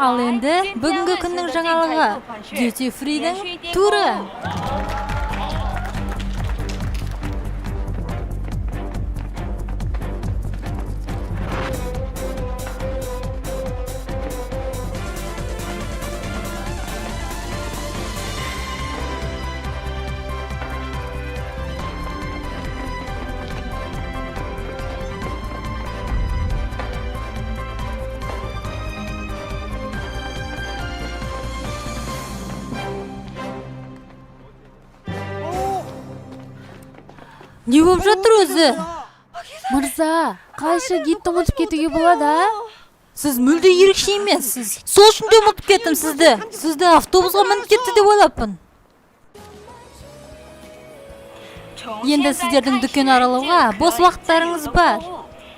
Ал енді бүгінгі күннің жаңалығы Duty Free'дің туры. Не болып жатыр өзі? Мырза, қайшы гидті ұмытып кетуге болады, Сіз мүлде ерекше емессіз. Сол үшін де ұмытып кеттім сізді. Сізді автобусқа мініп кетті деп ойлаппын. Енді сіздердің дүкен аралауға бос уақыттарыңыз бар.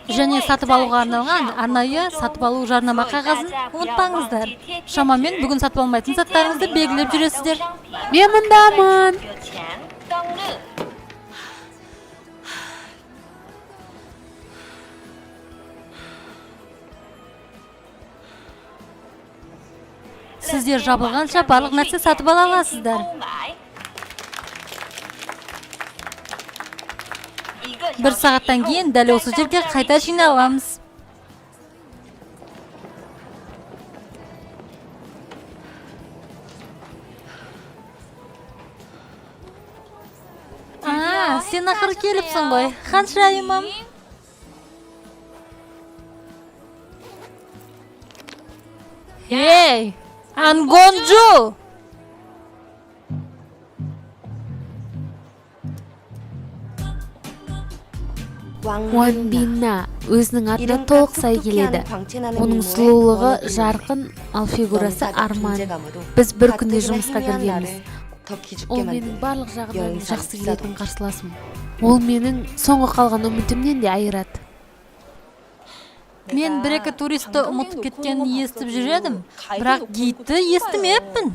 Және сатып алуға арналған арнайы сатып алу жарнама қағазын ұмытпаңыздар. Шамамен бүгін сатып алмайтын заттарыңызды белгілеп жүресіздер. Мен мұндамын. Сіздер жабылғанша барлық нәрсе сатып ала аласыздар. Бір сағаттан кейін дәл осы жерге қайта жиналамыз. Сен ақыры келіпсің ғой. Ханшайымым. Ей, Ангонджу! Уанбинна өзінің атына толық сай келеді. Оның сұлулығы жарқын, ал фигурасы арман. Біз бір күнде жұмысқа кіргенбіз. Ол менің барлық жағынан жақсы келетін қарсыласым. Ол менің соңғы қалған үмітімнен де айырады. Мен бір-екі туристі ұмытып кеткенін естіп жүредім, бірақ гидті естімеппін.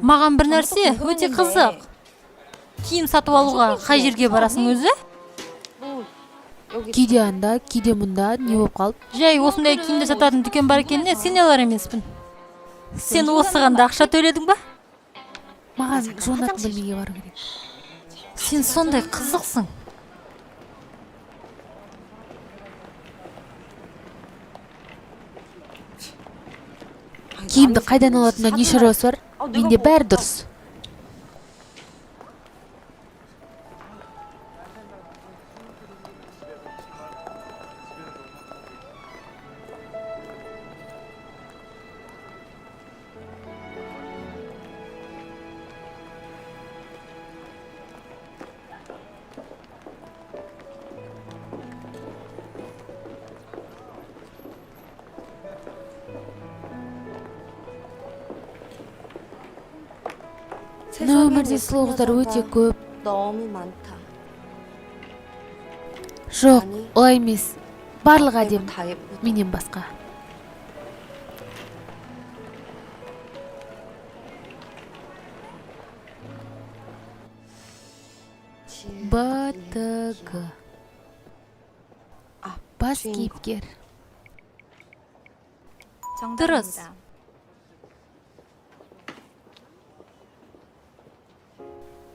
Маған бір нәрсе өте қызық. Киім сатып алуға қай жерге барасың өзі? Кейде анда, кейде мұнда, не болып қалып? Жай осындай киімді сататын дүкен бар екеніне сене алар емеспін. Сен осыған да ақша төледің ба? Маған жуынатын бөлмеге бару керек. Сен сондай қызықсың. Киімді қайдан алатынына не шаруасы бар? Менде бәрі дұрыс. Өмірде сұлу қыздар өте көп. Жоқ, олай емес. Барлық әдем менен басқа. БТГ. Бас кейіпкер. Дұрыс.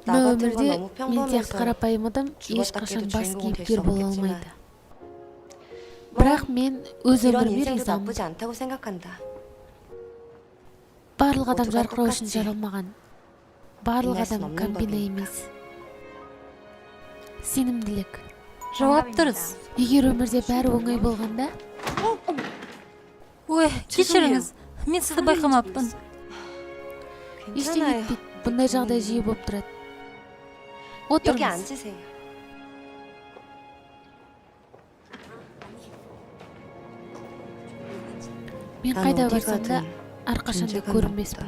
Өмірде мен сияқты қарапайым адам ешқашан бас кейіпкер бола алмайды. Бірақ мен өз өміріме ризамын. Барлық адам жарқырау үшін жаралмаған. Барлық адам комбина емес. Сенімділік. Жауап дұрыс. Егер өмірде бәрі оңай болғанда, Ой, кешіріңіз. Мен сізді байқамаппын. ештеңе етпейді. Бұндай жағдай жиі болып тұрады. Отырыңыз. Мен қайда барсам да әрқашанда көрінбеспін.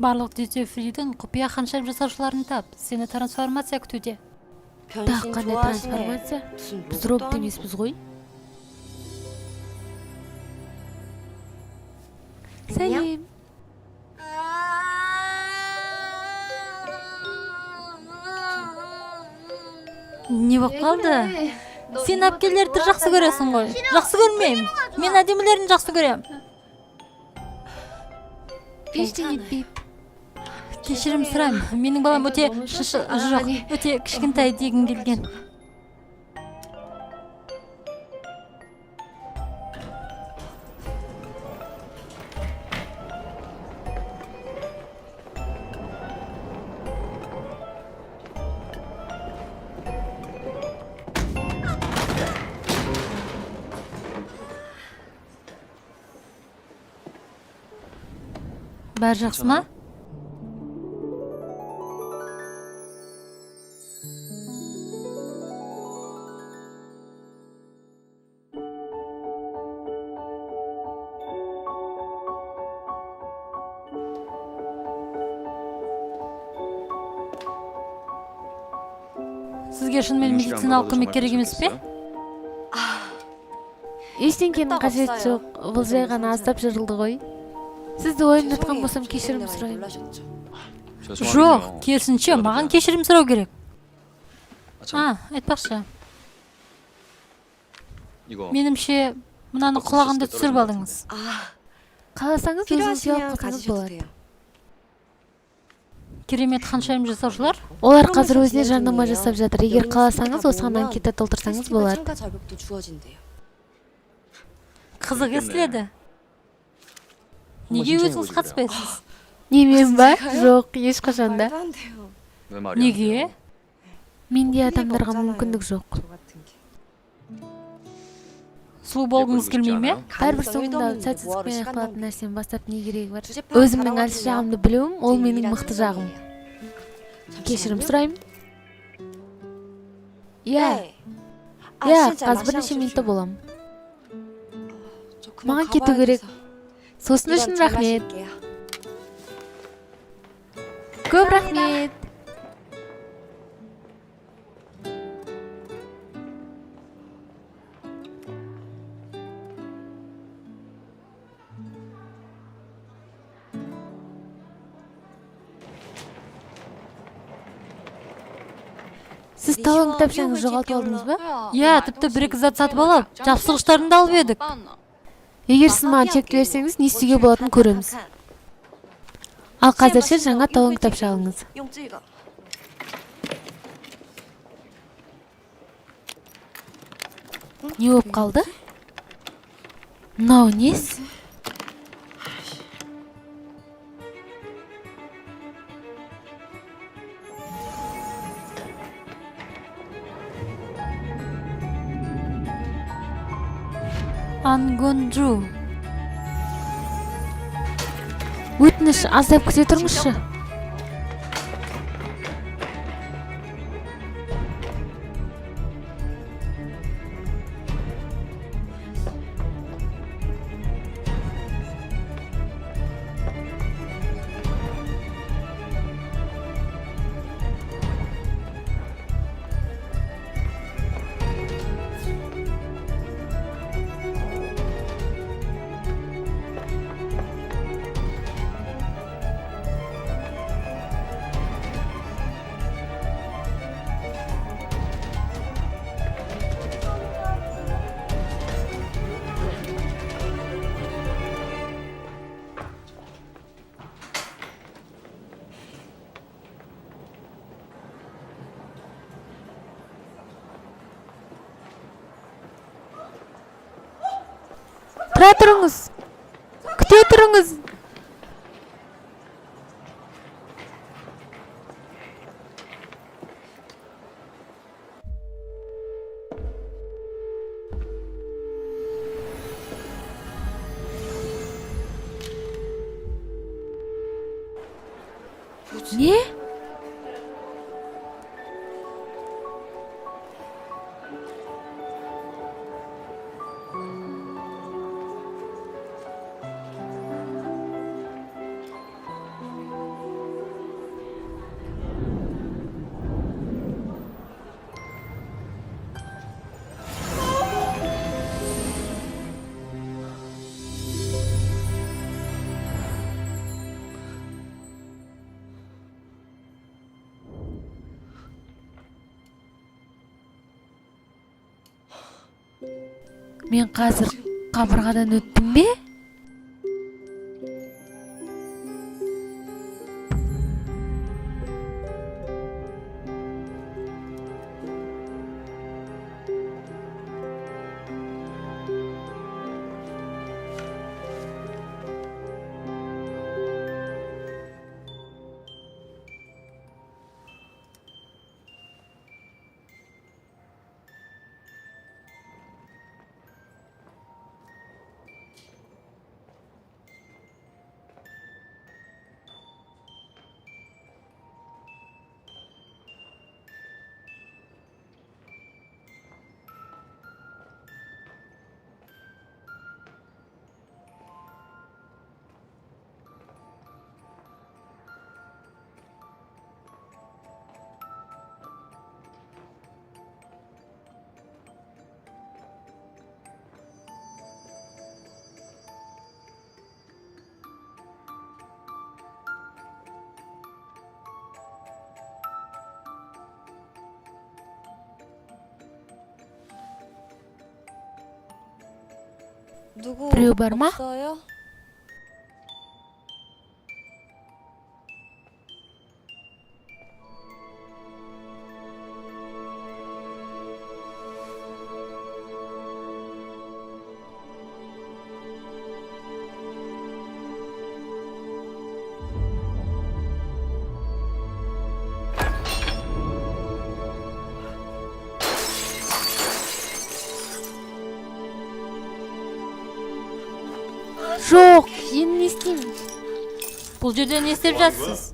Барлық Duty Free'дің құпия ханшайым жасаушыларын тап. Сені трансформация күтуде. Тағы қандай трансформация? Біз робот емеспіз ғой. Сәлем. Не болып қалды? Сен әпкелерді жақсы көресің ғой. Жақсы көрмеймін. Мен әдемілерін жақсы көрем. Ештеңе етпейді. Кешірім сұраймын. Менің балам өте жоқ, өте кішкентай дегім келген. Бәрі жақсы ма? Сізге шынымен медициналық көмек керек емес пе? Ештеңенің қажеті жоқ. Бұл жай ғана аздап жырылды ғой. Сізді ойындатқан болсам кешірім сұраймын. Жоқ, керісінше маған кешірім сұрау керек. Айтпақшы. Менімше, мынаны құлағымды түсіріп алдыңыз. Қаласаңыз өзіңіз алып қалсаңыз болады. Керемет ханшайым жасаушылар? Олар қазір өзіне жарнама жасап жатыр. Егер қаласаңыз, осыған анкета толтырсаңыз болады. Қызық естіледі. Неге өзіңіз қатыспайсыз? Немен ба? Жоқ, ешқашанда. Неге? Менде адамдарға мүмкіндік жоқ. Сұлу болғыңыз келмей ме? Бәрібір соңында сәтсіздікпен аяқталатын нәрсені бастап не керегі бар? Өзімнің әлсіз жағымды білуім, ол менің мықты жағым. Кешірім сұраймын. Қазір бірнеше минутта болам. Маған кету керек. Сосын үшін рахмет. Көп рахмет. Сіз талон кітапшаңызды жоғалтып алдыңыз ба? Тіпті бір-екі зат сатып алып, жапсырғыштарын да алып едік. Егер сіз маған чекті берсеңіз, не істеуге болатынын көреміз. Ал қазірше жаңа талон кітапша алыңыз. Не болып қалды? Мынау несі? Ангонджу. Өтініш, аздап күте тұрыңызшы. Тұра тұрыңыз. Күте тұрыңыз. Не? Мен қазір қабырғадан өттім бе? Біреу бар ма? Жоқ, енді не істеймін? Бұл жерде не істеп жатсыз?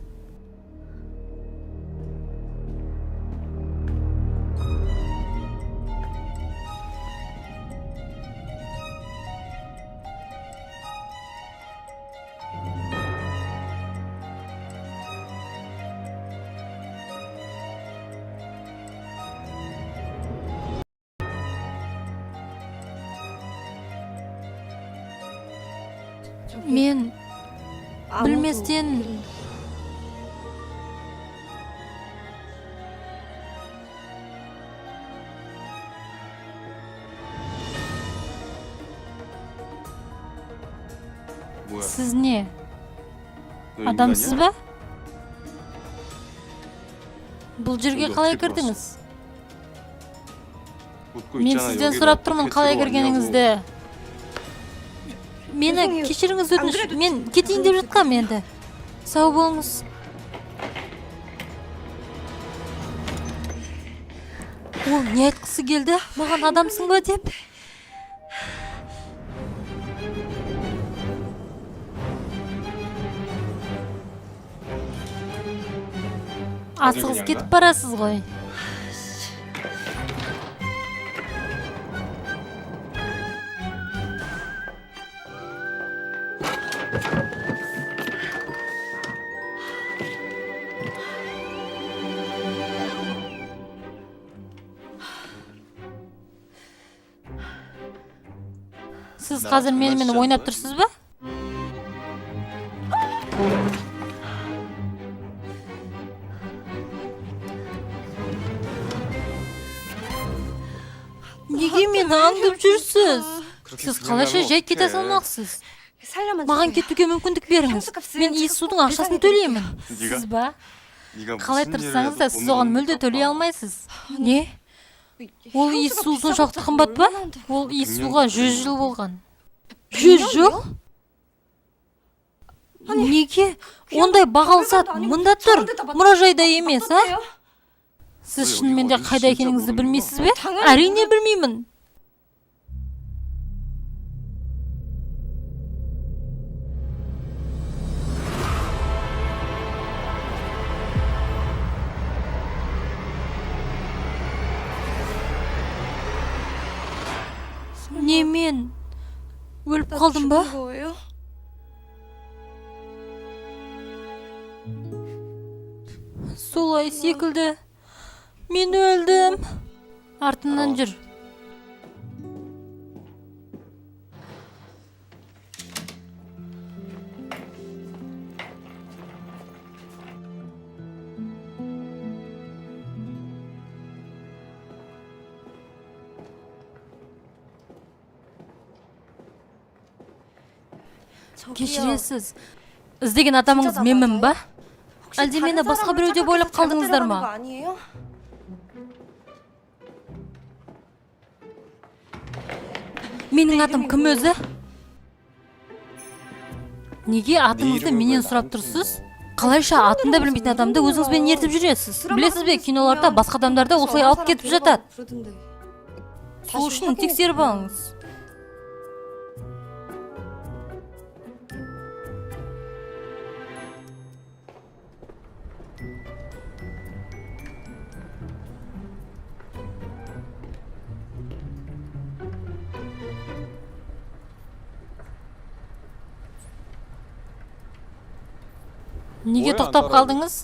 Мен білместен Сіз не? Адамсыз ба? Бұл жерге қалай кірдіңіз? Мен сізден сұрап тұрмын қалай кіргеніңізді. Мені кешіріңіз өтініш, мен кетейін деп жатқам енді. Сау болыңыз. Ол не айтқысы келді? Маған адамсың ба деп? Асығыс кетіп барасыз ғой. Сіз қазір менімен ойнап тұрсыз ба? Неге мені аңдып жүрсіз? Сіз қалайша жай кете салмақсыз? Маған кетуге мүмкіндік беріңіз. Мен иіс судың ақшасын төлеймін. Сіз ба? Қалай тырыссаңыз да сіз оған мүлде төлей алмайсыз. Не? Ол иіс су соншалықты қымбат па? Ол иіс суға 100 жыл болған. 100 жыл? Неге? Ондай бағалы зат мұнда тұр, мұражайда емес, а? Сіз шынымен де қайда екеніңізді білмейсіз бе? Әрине білмеймін. Не, мен өліп қалдым ба? Солай секілді. Мен өлдім. Артымнан жүр. Кешіресіз. Іздеген адамыңыз менмін ба? Әлде мені басқа біреу деп ойлап қалдыңыздар ма? Менің атым кім өзі? Неге атыңызды менен сұрап тұрсыз? Қалайша атында білмейтін адамды өзіңізбен ертіп жүресіз? Білесіз бе, киноларда басқа адамдарды осылай алып кетіп жатады. Сол үшін тексеріп алыңыз. Неге тоқтап қалдыңыз?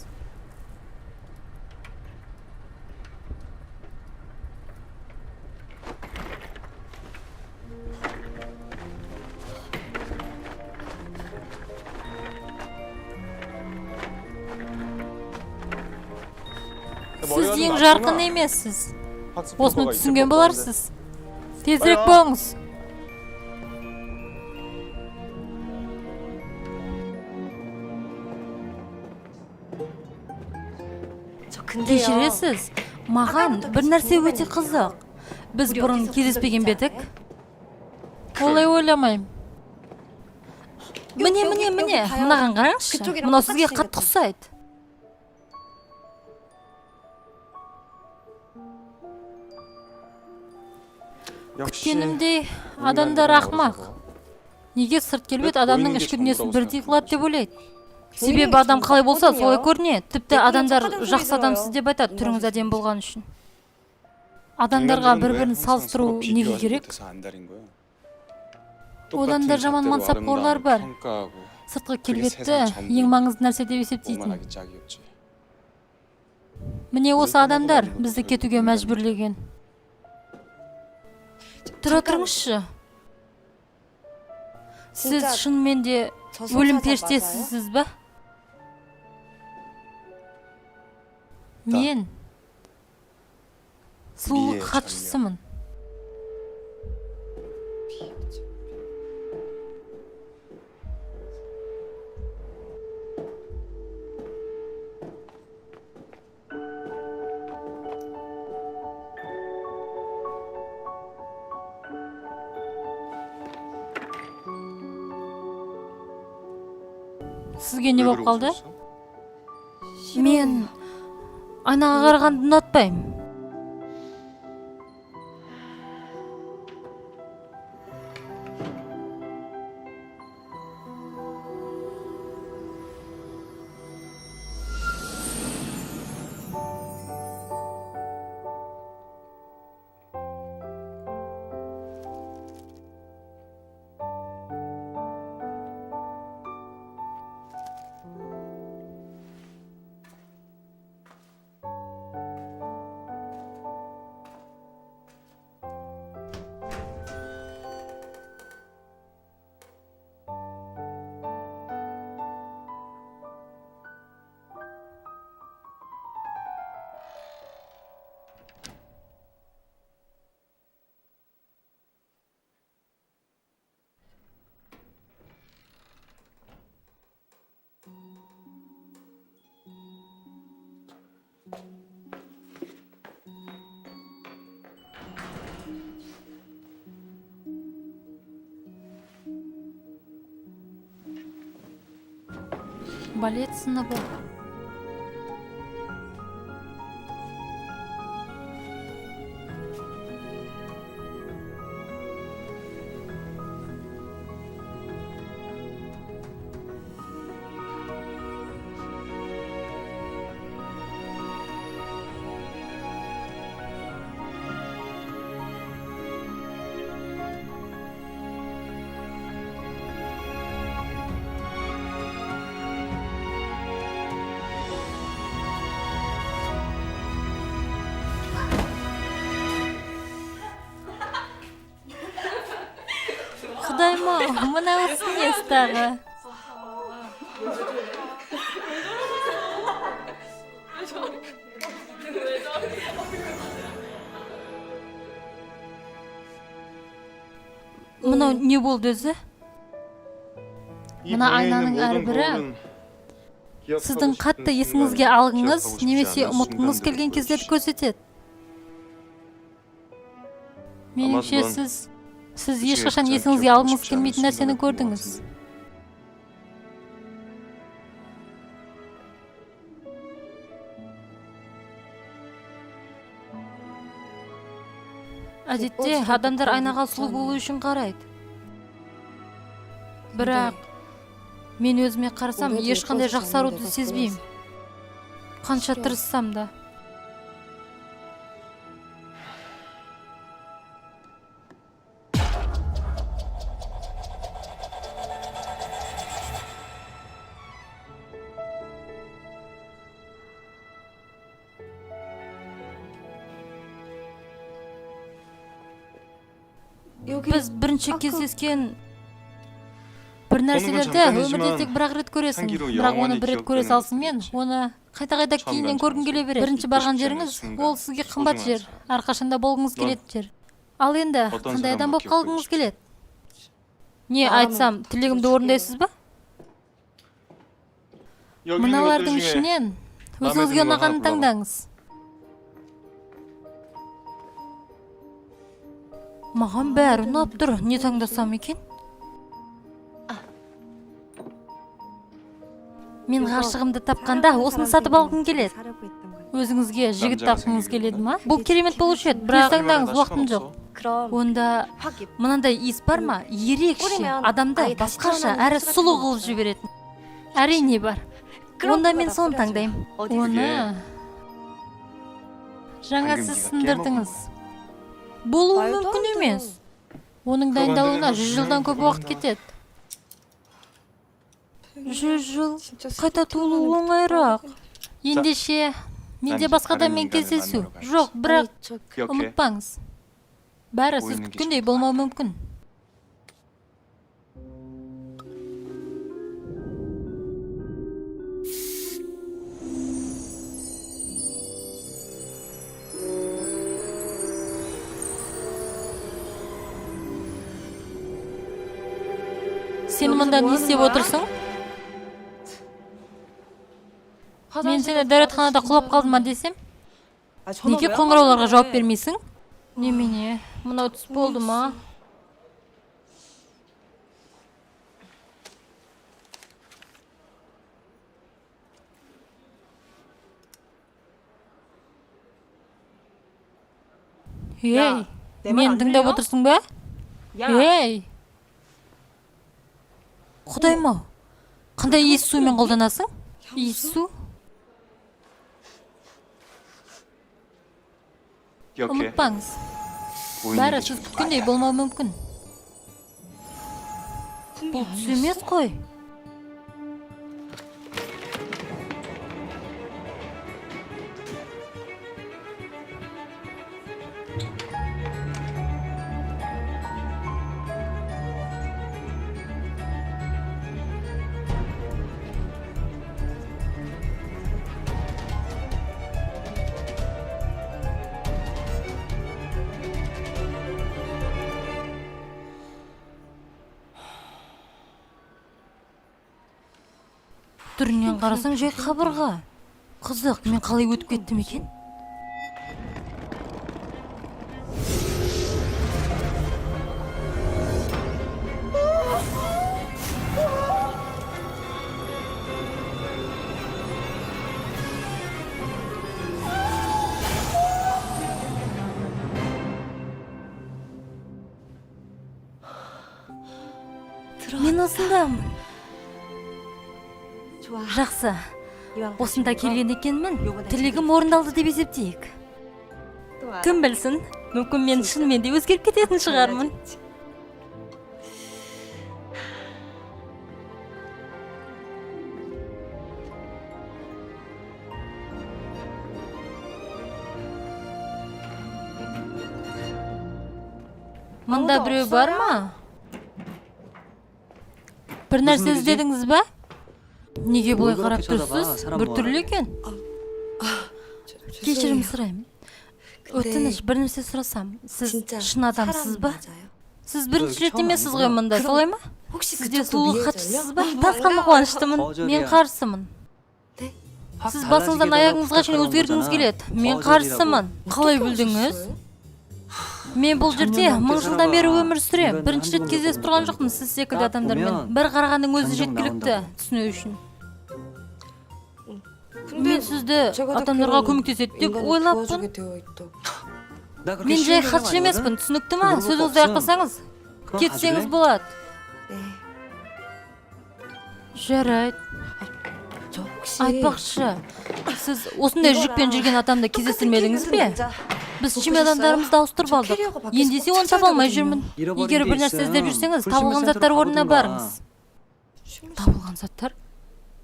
Сіз ең жарқын емессіз. Осыны түсінген боларсыз. Тезірек болыңыз. Кешіресіз, маған бір нәрсе өте қызық. Біз бұрын кездеспеген бедік. Олай ойламайым. Міне, мынаған қараңызшы. Мынау сізге қатты ұқсайды. Күткенімдей, адамдар ақымақ. Неге сырт келбет адамның ішкі дүниесін бірдей қылады деп ойлайды? Себебі адам қалай болса, солай көрінеді. Тіпті адамдар жақсы адамсыз деп айтады, түріңіз әдемі болған үшін. Адамдарға бір-бірін салыстыру неге керек? Одан да жаман мансапқорлар бар. Сыртқы келбетті ең маңызды нәрсе деп есептейтін. Міне осы адамдар бізді кетуге мәжбүрлеген. Тұра тұрыңызшы. Сіз шынымен де өлім періштесісіз ба? Мен сұлулық хатшысымын. Сізге не болып қалды? Мен айнаға қарағанды ұнатпаймын. Балет сыныбы. Құдайма, мынаусы несі тағы? Мынау не болды өзі? Мына айнаның әрбірі сіздің қатты есіңізге алғыңыз немесе ұмытқыңыз келген кездерді көрсетеді. Меніңше сіз ешқашан есіңізге алғыңыз келмейтін нәрсені көрдіңіз. Әдетте адамдар айнаға сұлу болу үшін қарайды. Бірақ мен өзіме қарасам ешқандай жақсаруды сезбеймін. Қанша тырыссам да. Біз бірінші кездескен бір нәрселерді өмірде тек бір-ақ рет көресің, бірақ оны бір рет көре салсымен, оны қайта-қайта кейіннен көргің келе береді. Бірінші барған жеріңіз, ол сізге қымбат жер, әрқашанда болғыңыз келетін жер. Ал енді, қандай адам болып қалғыңыз келеді? Не айтсам, тілегімді орындайсыз ба? Мыналардың ішінен өзіңізге ұнағанын таңдаңыз. Маған бәрі ұнап тұр, не таңдасам екен? Мен ғашығымды тапқанда осыны сатып алғым келеді. Өзіңізге жігіт тапқыңыз келеді ма? Бұл керемет болушы еді, бірақ таңдаңыз, уақытым жоқ. Онда мынандай иіс бар ма? Ерекше, адамды басқаша әрі сұлу қылып жіберетін. Әрине бар. Онда мен соны таңдаймын. Оны жаңа сіз сындырдыңыз. Болуы мүмкін емес. Оның дайындалуына 100 жылдан көп уақыт кетеді. 100 жыл қайта туылу оңайырақ. Ендеше, менде басқа адаммен кездесу. Жоқ, бірақ ұмытпаңыз. Бәрі сіз күткендей болмауы мүмкін. Сен мұнда не істеп отырсың? Мен сені дәретханада құлап қалдым десем? Неге қоңырауларға жауап бермейсің? Немене, мынау түс болды ма? Ей, мен тыңдап отырсың ба? Ей! Құдайым-ау, қандай иіс сумен қолданасың? Иіс су? Ұмытпаңыз. Бәрі сіз күткендей болмауы мүмкін. Бұл түс емес қой. Түрінен қарасаң жай қабырға. Қызық, мен қалай өтіп кеттім екен? Мен осындамын. Жақсы, осында келген екенмін, тілегім орындалды деп есептейік. Кім білсін, мүмкін мен шынымен де өзгеріп кететін шығармын. Мұнда біреу бар ма? Бір нәрсе іздедіңіз ба? Неге бұлай қарап тұрсыз? Бір түрлі екен. Кешірім сұраймын. Өтініш, бір нәрсе сұрасам, сіз шын адамсыз ба? Сіз бірінші рет емессіз ғой мұнда, солай ма? Сіз де сұлулық хатшысыз ба? Тасқанда қуаныштымын. Мен қарсымын. Сіз басыңыздан аяғыңызға шейін өзгергіңіз келеді. Мен қарсымын. Қалай білдіңіз? Мен бұл жерде 1000 жылдан бері өмір сүрем. Бірінші рет кездесіп тұрған жоқпын сіз секілді адамдармен. Бір қарағанның өзі жеткілікті түсіну үшін. Мен сізді адамдарға көмектеседі деп ойлаппын. Мен жай хатшы емеспін, түсінікті ма? Сөзіңізді аяқтасаңыз, кетсеңіз болады. Жарайды. Айтпақшы, сіз осындай жүкпен жүрген адамды кездестірмедіңіз бе? Біз чемодандарымызды ауыстырып алдық. Ендесе оны таба алмай жүрмін. Егер бір нәрсе іздеп жүрсеңіз, табылған заттар орнына барыңыз. Табылған заттар?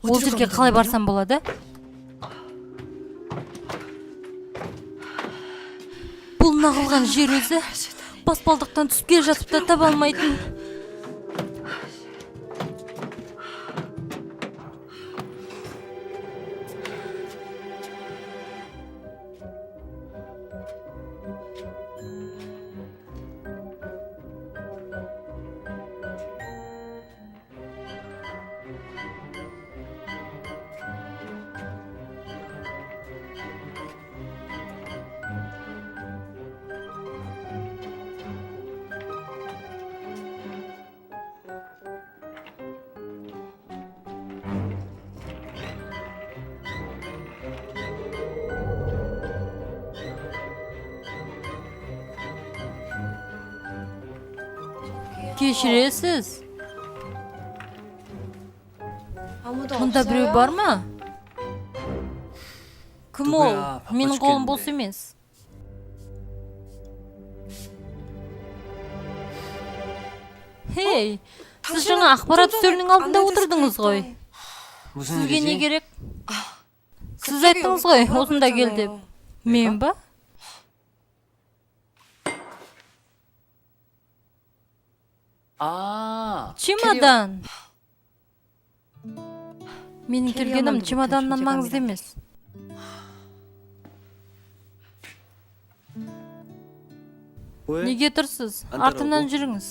Ол жерге қалай барсам болады? Бұл нағылған жер өзі баспалдықтан түсіп келе жатып та таба алмайтын. Кешіресіз. Мұнда біреу бар ма? Кім ол? Менің қолым бос емес. Хей, сіз жаңа ақпарат үстелінің алдында отырдыңыз ғой. Сізге не керек? Сіз айттыңыз ғой, осында кел деп. Мен ба? Чемодан. Менің келгенім чемоданнан маңызды емес. Неге тұрсыз? Артымнан жүріңіз.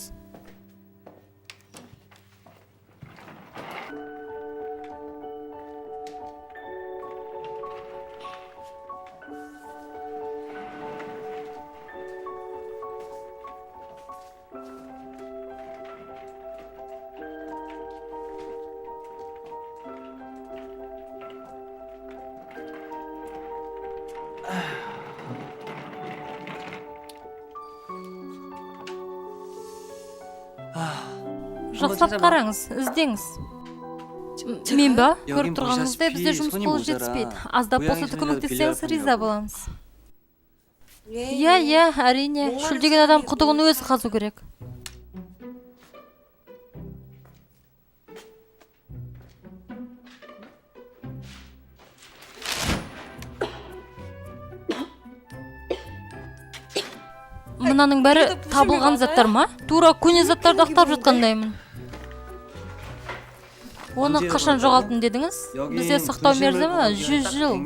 Жақсылап қараңыз, іздеңіз. Мен ба? Көріп тұрғаныңыздай бізде жұмыс қолы жетіспейді. Аздап болса да көмектессеңіз риза боламыз. Иә, әрине. Шүлдеген адам құдығын өзі қазу керек. Мынаның бәрі табылған заттар ма? Тура көне заттарды ақтап жатқандаймын. Оны қашан жоғалтын дедіңіз? Бізде сақтау мерзімі 100 жыл.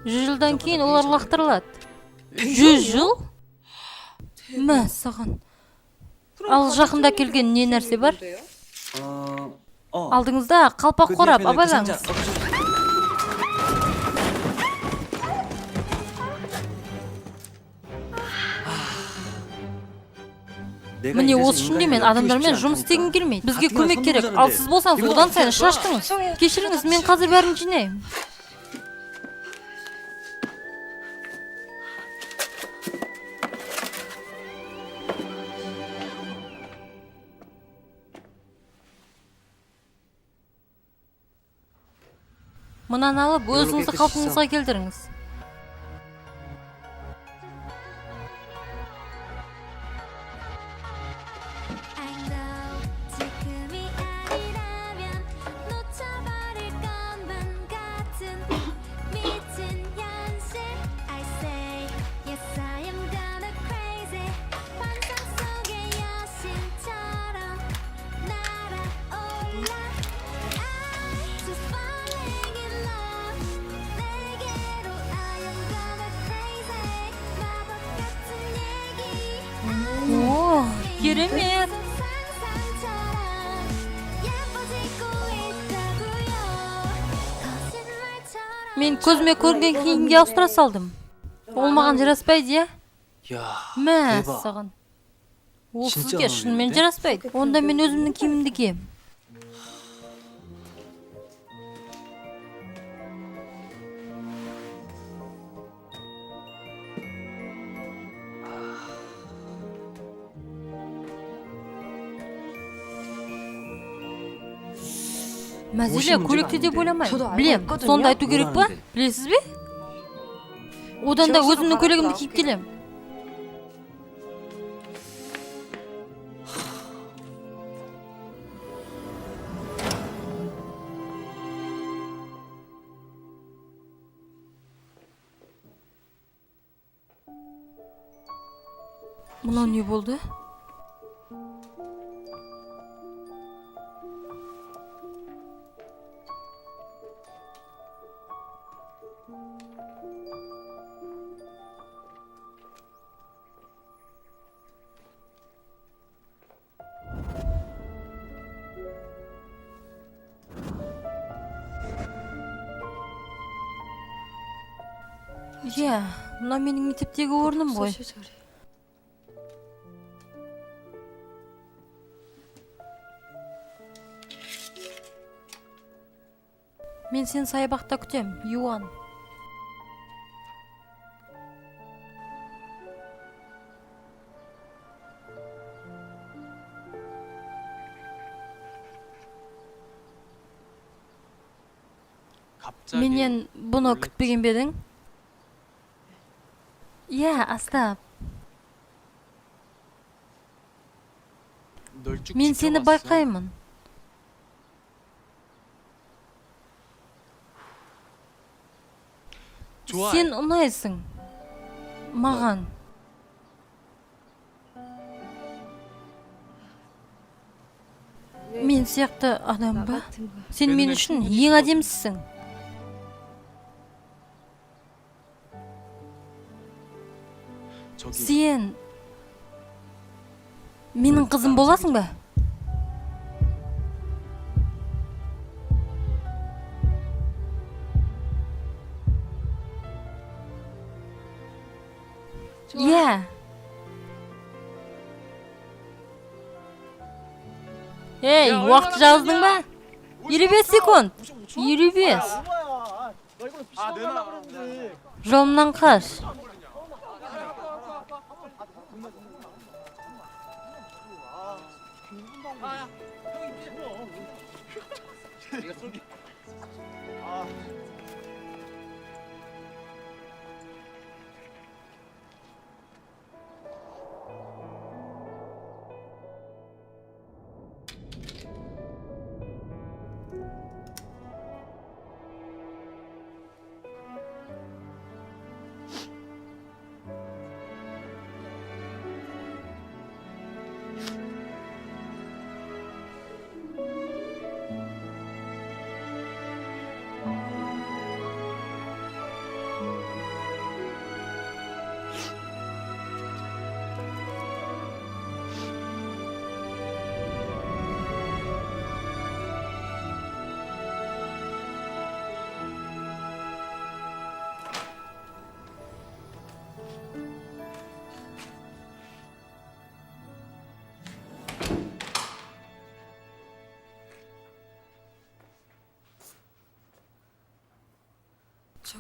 100 жылдан кейін олар лақтырылады. 100 жыл? Мә, саған. Ал жақында келген не нәрсе бар? Алдыңызда қалпақ қорап, абайлаңыз. Міне осы үшін де мен адамдармен жұмыс істегім келмейді. Бізге көмек керек. Ал сіз болсаңыз одан сайын шаштыңыз. Кешіріңіз, мен қазір бәрін жинаймын. Мынаны алып өзіңізді қалпыңызға келтіріңіз. Керемет. Мен көзіме көрген киімге ауыстыра салдым. Ол маған жараспайды, иә? 야, Мә, 대박. саған. Ол 진짜 сізге шынымен 어울리는데? жараспайды. Онда мен өзімнің киімімді кием. Мәселе 옷이 көйлекте деп 문제가 ойламаймын. 저도 알고 Білем, 있거든요. сонда айту керек па? 몰랐는데. Білесіз бе? Одан да өзімнің көйлегімді киіп келем. Мынау не болды? Иә, мына менің мектептегі орным ғой. Мен сені саябақта күтем, Юан. 갑자기 Менен бұны күтпеген бе едің? Иә, Астап. 널 쭉 Мен сені 지켜봤어. байқаймын. 좋아해. Сен ұнайсың. Маған. Мен сияқты адам ба? Сен мен үшін ең әдемісің. 저기 Сен менің қызым боласың ба? Иә. Ей, уақыт жаздың ба? 25 секунд. 25. 아, 내놔. 그러는데. Жолымнан қаш.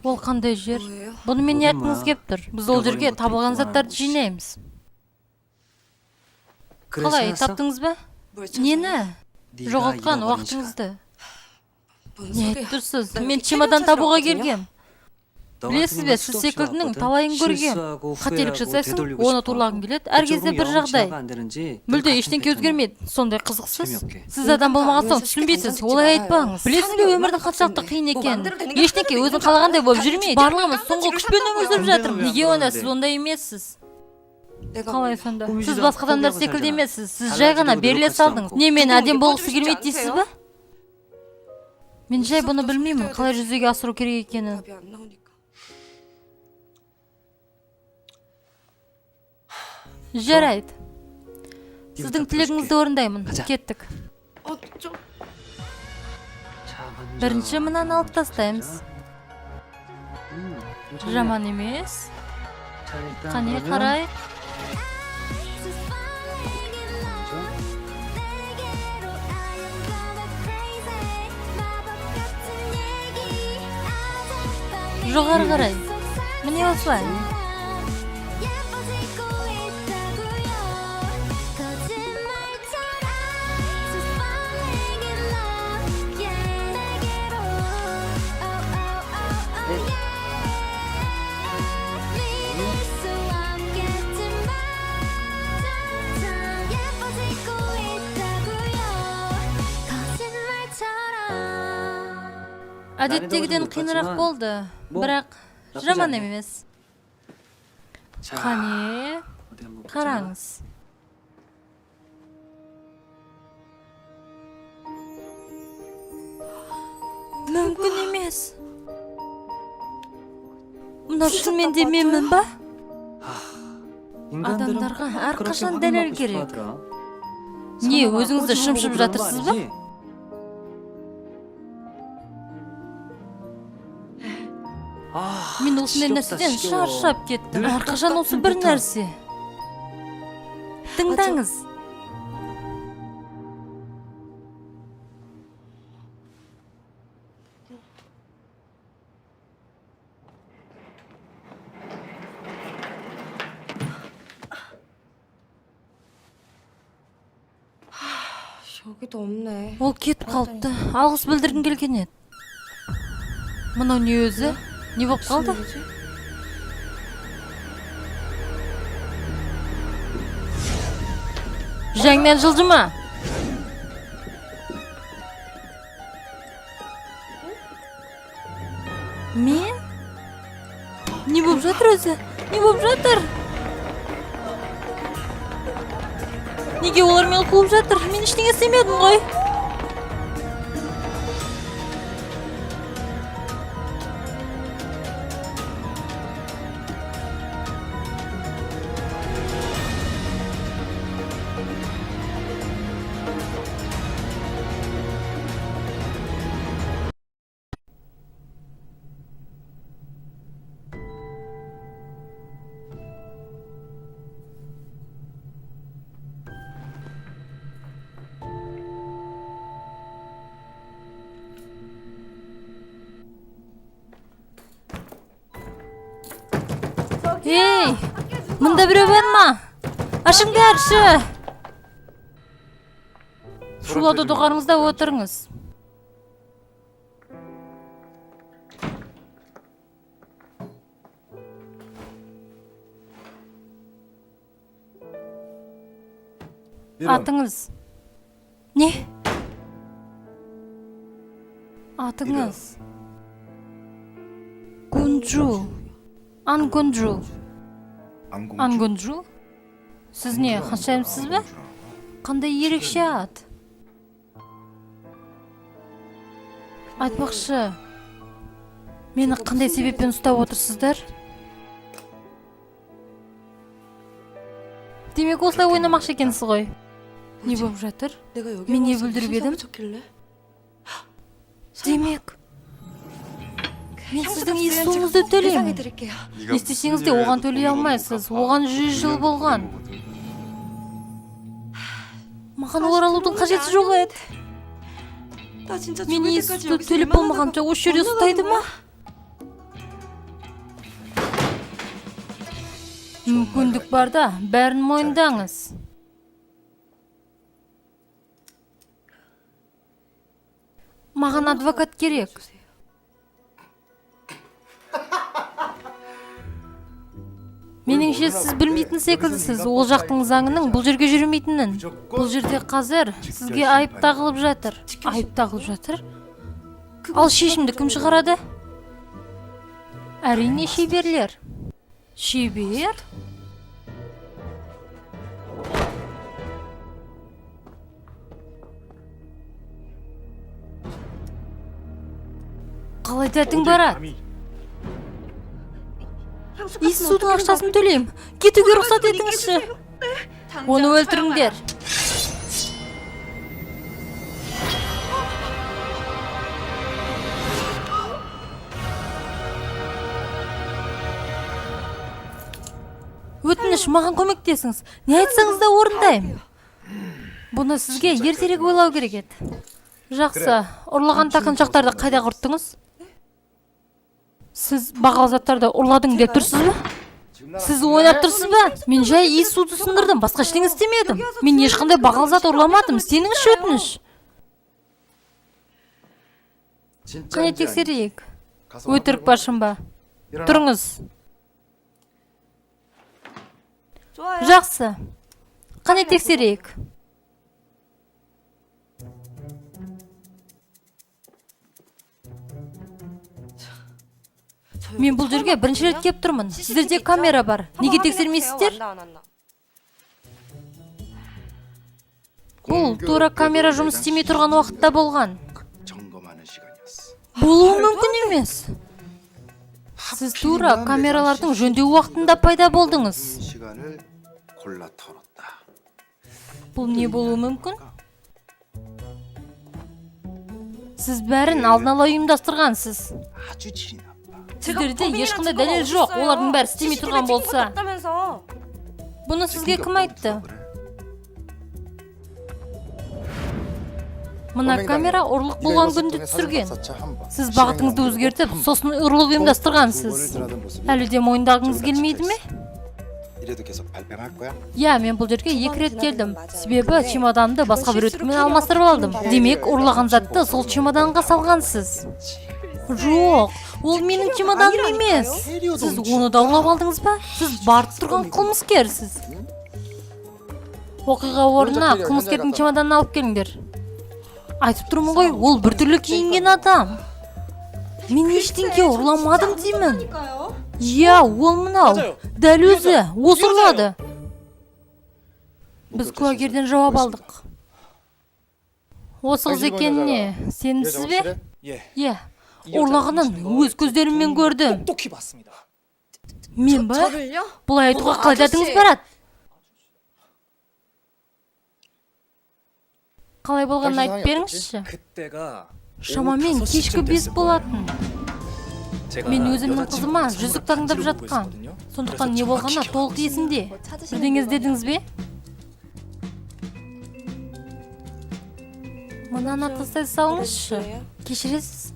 Ол қандай жер? Бұны мен не айтқыңыз кеп тұр? Біз ол жерге табылған заттарды жинаймыз. Қалай, таптыңыз ба? Нені? Жоғалтқан уақытыңызды. Не айтып тұрсыз? Мен чемодан табуға келгем. Білесіз бе, сіз секілдінің талайын көргем. Қателік жасайсың, оны турлағың келеді. Әр кезде бір жағдай. Мүлде ештеңке өзгермейді. Сондай қызықсыз. Сіз адам болмаған соң түсінбейсіз. Олай айтпаңыз. Білесіз бе, өмірдің қаншалықты қиын екенін. Ештеңке өзің қалағандай болып жүрмейді. Барлығымыз соңғы күшпен өмір сүріп жатырмыз. Неге онда сіз ондай емессіз? Қалай сонда? Сіз басқа адамдар секілді емессіз. Сіз жай ғана беріле салдыңыз. Не, мен әдем болғысы келмейді дейсіз ба? Мен жай бұны білмеймін, қалай жүзеге асыру керек екенін. Жарайды. Сіздің тілегіңізді орындаймын. Кеттік. Бірінші мынаны алып тастаймыз. Жаман емес. Қане қарайық. Жоғары қарай. Міне осылай. Әдеттегіден қиынырақ болды, бірақ жаман емес. Қане, қараңыз. Мүмкін емес. Мынау шынымен де менмін ба? Адамдарға әрқашан дәлел керек. Не, өзіңізді шымшып жатырсыз ба? Мен осындай нәрседен шаршап кеттім. Әрқашан осы бір нәрсе. Тыңдаңыз. 저기도 없네. Ол кетіп қалыпты. Алғыс білдіргім келген еді. Мынау не өзі? Не болып қалды? Жаңнан жылжыма. Мен? Не болып жатыр өзі? Не болып жатыр? Неге олар мені қуып жатыр? Мен ештеңе істемедім ғой. Ей, мында біреу бар ма? Ашыңдаршы. Шулады доғарыңызда отырыңыз. Атыңыз. Не? Атыңыз. Гунджу. Ангунджу. Ангунджу? Сіз не, ханшайымсыз ба? Қандай ерекше ат? Айтпақшы, мені қандай себеппен ұстап отырсыздар? Демек осылай ойнамақшы екенсіз ғой. Не болып жатыр? Мен не бүлдіріп едім? Демек, мен сіздің естуіңізді төлеймін. Естесеңіз де оған төлей алмайсыз. Оған 100 жыл болған. Маған оралудың қажеті жоқ еді. Мен естуді төлеп болмағанша осы жерде ұстайды ма? Мүмкіндік бар да, бәрін мойындаңыз. Маған адвокат керек. Меніңше сіз білмейтін секілдісіз, ол жақтың заңының бұл жерге жүрмейтінін. Бұл жерде қазір сізге айып тағылып жатыр. Айып тағылып жатыр? Ал шешімді кім шығарады? Әрине шеберлер. Шебер? Қалай тәтің барады? Иіссудың ақшасын төлейм. Кетуге рұқсат етіңізші. Оны өлтіріңдер. өтініш, маған көмектесіңіз. Не айтсаңыз да орындаймын. Бұны сізге ертерек ойлау керек еді. Жақсы, ұрлаған тақыншақтарды қайда құрттыңыз? Сіз бағалы заттарды ұрладың деп тұрсыз ба? Сіз ойнап тұрсыз ба? Мен жай иіс суды сындырдым, басқа ештеңе істемедім. Мен ешқандай бағалы зат ұрламадым, сеніңізші өтініш. Қане тексерейік. Өтірік башым ба? Тұрыңыз. Жақсы. Қане тексерейік. Мен бұл жерге бірінші рет кеп тұрмын. Сіздерде камера бар. Неге тексермейсіздер? Бұл тура камера жұмыс істемей тұрған уақытта болған. Болуы мүмкін емес. Сіз тура камералардың жөндеу уақытында пайда болдыңыз. Бұл не болуы мүмкін? Сіз бәрін алдын ала ұйымдастырғансыз. Сіздерде ешқандай дәлел жоқ, олардың бәрі істемей тұрған болса. Бұны сізге кім айтты? Мына камера ұрлық болған күнді түсірген. Сіз бағытыңызды өзгертіп, сосын ұрлық ұйымдастырғансыз. Әлі де мойындағыңыз келмейді ме? Мен бұл жерге 2 рет келдім. Себебі чемоданымды басқа бір өтірікпен алмастырып алдым. Демек, ұрлаған затты сол чемоданға салғансыз. Жоқ, ол менің чемоданым емес. Сіз оны даулап алдыңыз ба? Сіз барып тұрған қылмыскерсіз. Оқиға орнына қылмыскердің чемоданын алып келіңдер. Айтып тұрмын ғой, ол біртүрлі киінген адам. Мен ештеңке ұрламадым деймін. Ол мынау. Дәл өзі, осы ұрлады. Біз куәгерден жауап алдық. Осы қыз екеніне сенімсіз бе? Ұрлағанын өз көздеріммен көрдім. Мен ба? Бұлай айтуға қалай дәтіңіз барады? Қалай болғанын айтып беріңізші. Шамамен кешкі 5 болатын. Мен өзімнің қызыма жүзік таңдап жатқан. Сондықтан не болғаны толық есімде. Бірдеңе іздедіңіз бе? Мынаны тастай салыңызшы. Кешіресіз.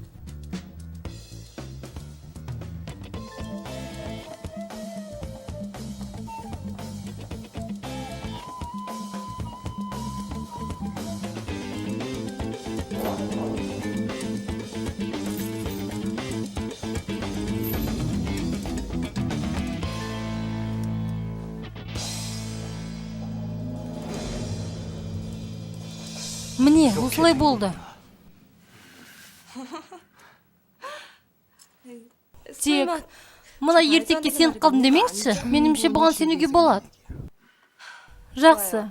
Міне, осылай болды. Тек, мына ертекке сеніп қалдым демеңізші, менімше бұған сенуге болады. Жақсы,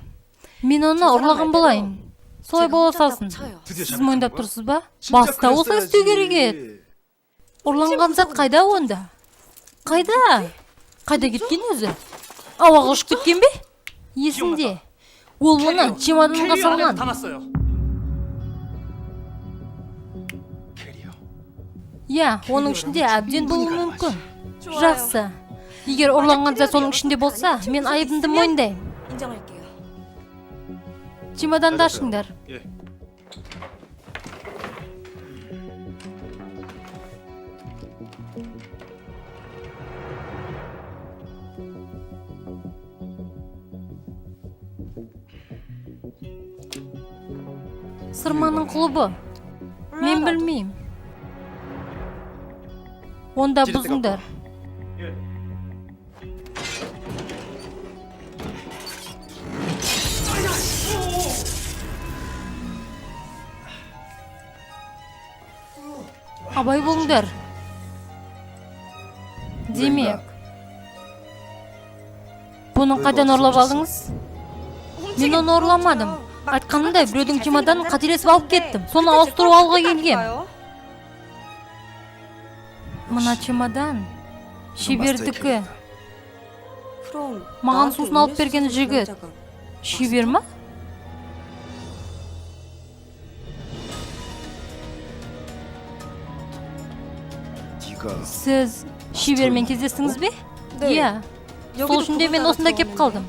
мен оны ұрлаған болайын. Солай бола салсын. Сіз мойындап тұрсыз ба? Баста осылай істеу керек еді. Ұрланған зат қайда онда? Қайда? Қайда кеткен өзі? Ауаға ұшып кеткен бе? Есімде. Ол оны чемоданға салған. Оның ішінде әбден болуы мүмкін. Жақсы. Егер ұрланған зат соның ішінде болса, мен айыбымды мойындаймын. Чемоданды ашыңдар. Сырманың клубы. Мен білмеймін. Онда бұзыңдар. Абай болыңдар. Демек, бұны қайдан ұрлап алдыңыз? Мен оны ұрламадым. Айтқанымдай біреудің чемоданын қателесіп алып кеттім. Соны ауыстырып алуға келгем. Мына чемодан шебердікі. Маған сусын алып берген жігіт. Шебер ма? Сіз шебермен кездестіңіз бе? Сол үшін де мен осында келіп қалдым.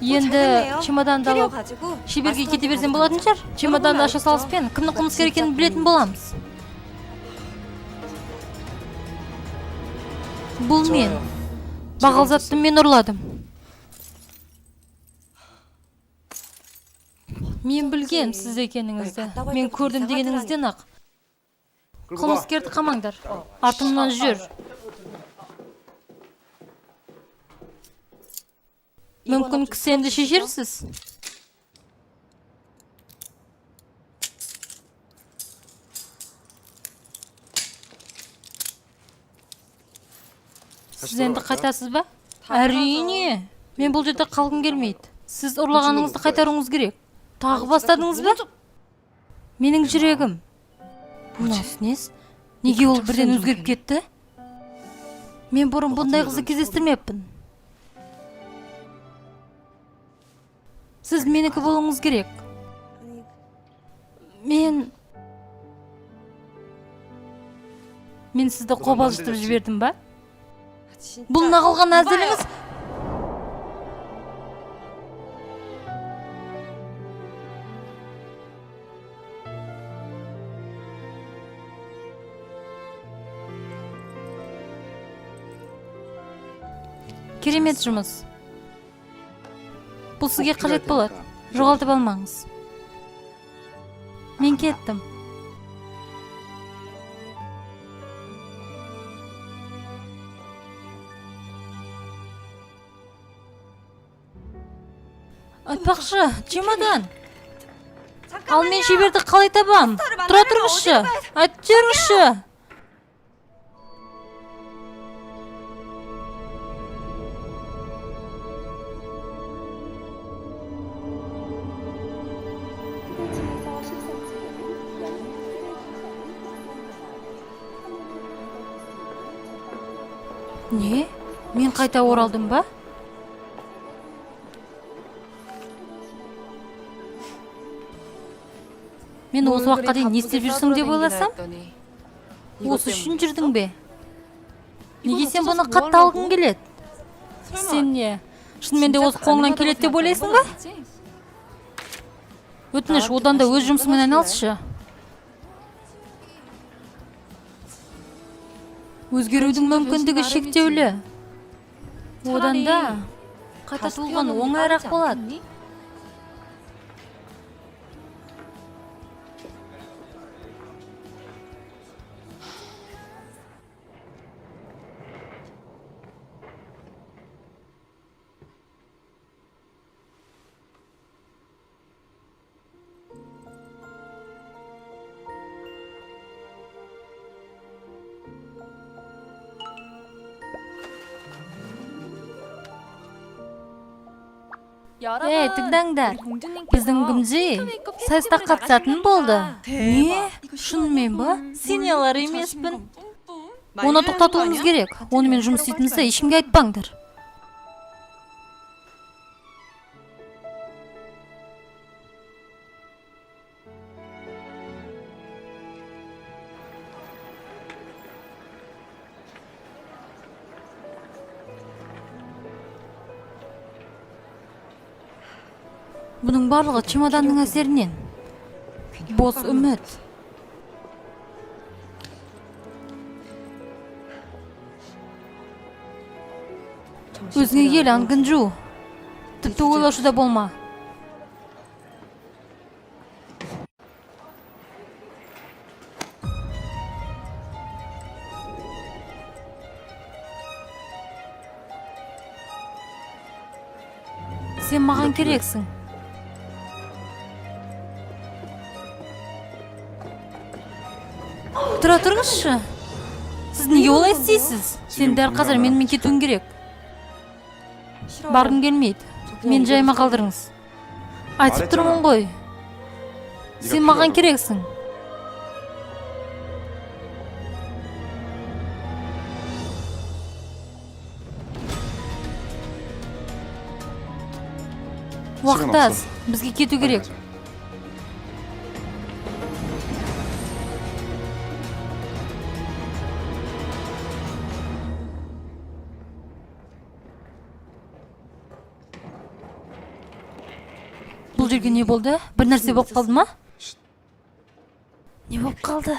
Енді чемоданды алып шеберге кете берсем болатын шығар. Чемоданды аша салыспен кімнің қылмыскер екенін білетін боламыз. Бұл мен. Бағал затты мен ұрладым. Мен білгем сіз екеніңізді. Мен көрдім дегеніңізден ақ. Қылмыскерді қамаңдар. Артымнан жүр. Мүмкін кісенді шешерсіз. Сіз енді қайтасыз ба? Әрине. Мен бұл жерде қалғым келмейді. Сіз ұрлағаныңызды қайтаруыңыз керек. Тағы бастадыңыз ба? Менің жүрегім. Бұнас нес? Неге ол бірден өзгеріп кетті? Мен бұрын бұндай қызды кездестірмеппін. Сіз менікі болуыңыз керек. Мен сізді қобалжытып жібердім ба? Бұл нағылған әзіліңіз? Керемет жұмыс. Бұл сізге қажет болады. Жоғалтып алмаңыз. Мен кеттім. Айтпақшы, чемодан. Ал мен шеберді қалай табам? Тұра тұрғызшы. Айтып жүріңізші. Не? Мен қайта оралдым ба? Мен осы уақытқа дейін не істеп жүрсің деп ойласам? Осы үшін жүрдің бе? Неге сен бұны қатты алғың келеді? Сен не? Шынымен де осы қолыңнан келеді деп ойлайсың ба? Өтініш, одан да өз жұмысымен айналысшы. Өзгерудің мүмкіндігі шектеулі. Одан да қайта туылған оңайырақ болады. Тыңдаңдар. Біздің Гүмжи сайыста қатысатын болды. Не? Шынымен ба? Сен алар емеспін. Оны тоқтатуымыз керек. Онымен жұмыс істейтініңізді ешкімге айтпаңдар. Бұның барлығы чемоданның әсерінен. Бос үміт. Өзіңе ел Ангынжу. Тіпті ойлаушы да болма. Сен маған керексің. Тұра тұрыңызшы. Сіз неге олай істейсіз? Сен дәл қазір менімен кетуің керек. Барғым келмейді. Мен жайыма қалдырыңыз. Айтып тұрмын ғой. Сен маған керексің. Уақыт аз. Бізге кету керек. жерге не болды? Bir нәрсе болып қалды ма? Не болып қалды?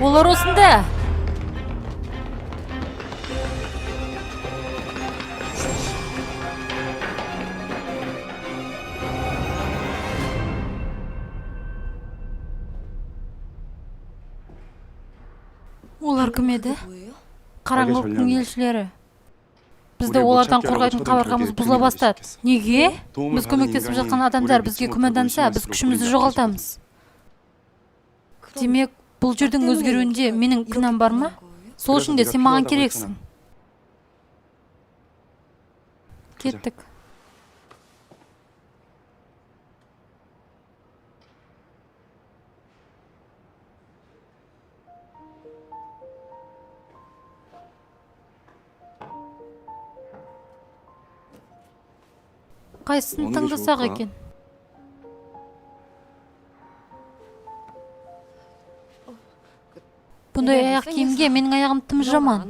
Олар осында. Олар кім еді? Қараңғылықтың елшілері. Бізді олардан қорғайтын қабырғамыз бұзыла бастады. Неге? Біз көмектесіп жатқан адамдар бізге күмәнданса, біз күшімізді жоғалтамыз. Демек, бұл жердің өзгеруінде менің күнәм бар ма? Сол үшін де сен маған керексің. Кеттік. Қайсысын таңдасақ екен? Бұндай аяқ киімге менің аяғым тым жаман.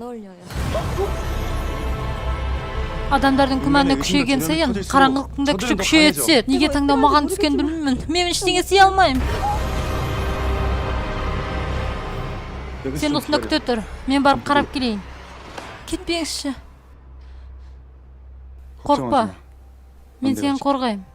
Адамдардың күмәні күшейген сайын, қараңғылықтың да күші күшейе түседі. Неге таңдамаған түскен білмеймін. Мен ештеңе істей алмаймын. Сен осында күте тұр. Мен барып қарап келейін. Кетпеңізші. Қорқпа. Мен сені қорғаймын.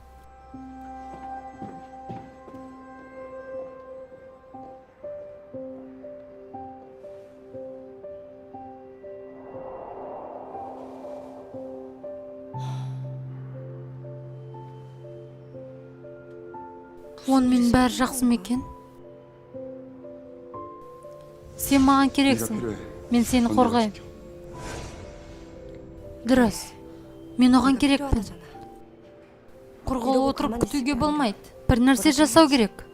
Онымен бәрі жақсы ма екен? Сен маған керексің. Мен сені қорғаймын. Дұрыс. Мен оған керекпін. Құрғылы отырып күтуге болмайды. Bir нәрсе жасау керек.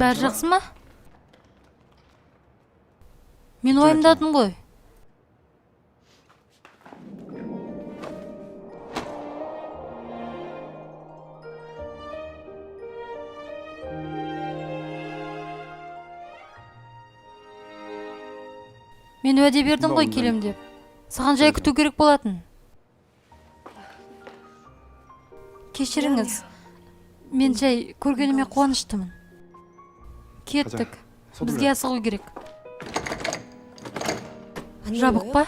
Бәрі жақсы ма? Мен ойымдадым ғой. Мен уәде бердім ғой келем деп. Саған жай күту керек болатын. Кешіріңіз. Мен жай көргеніме қуаныштымын. Кеттік. Бізге асығу керек. Жабық па?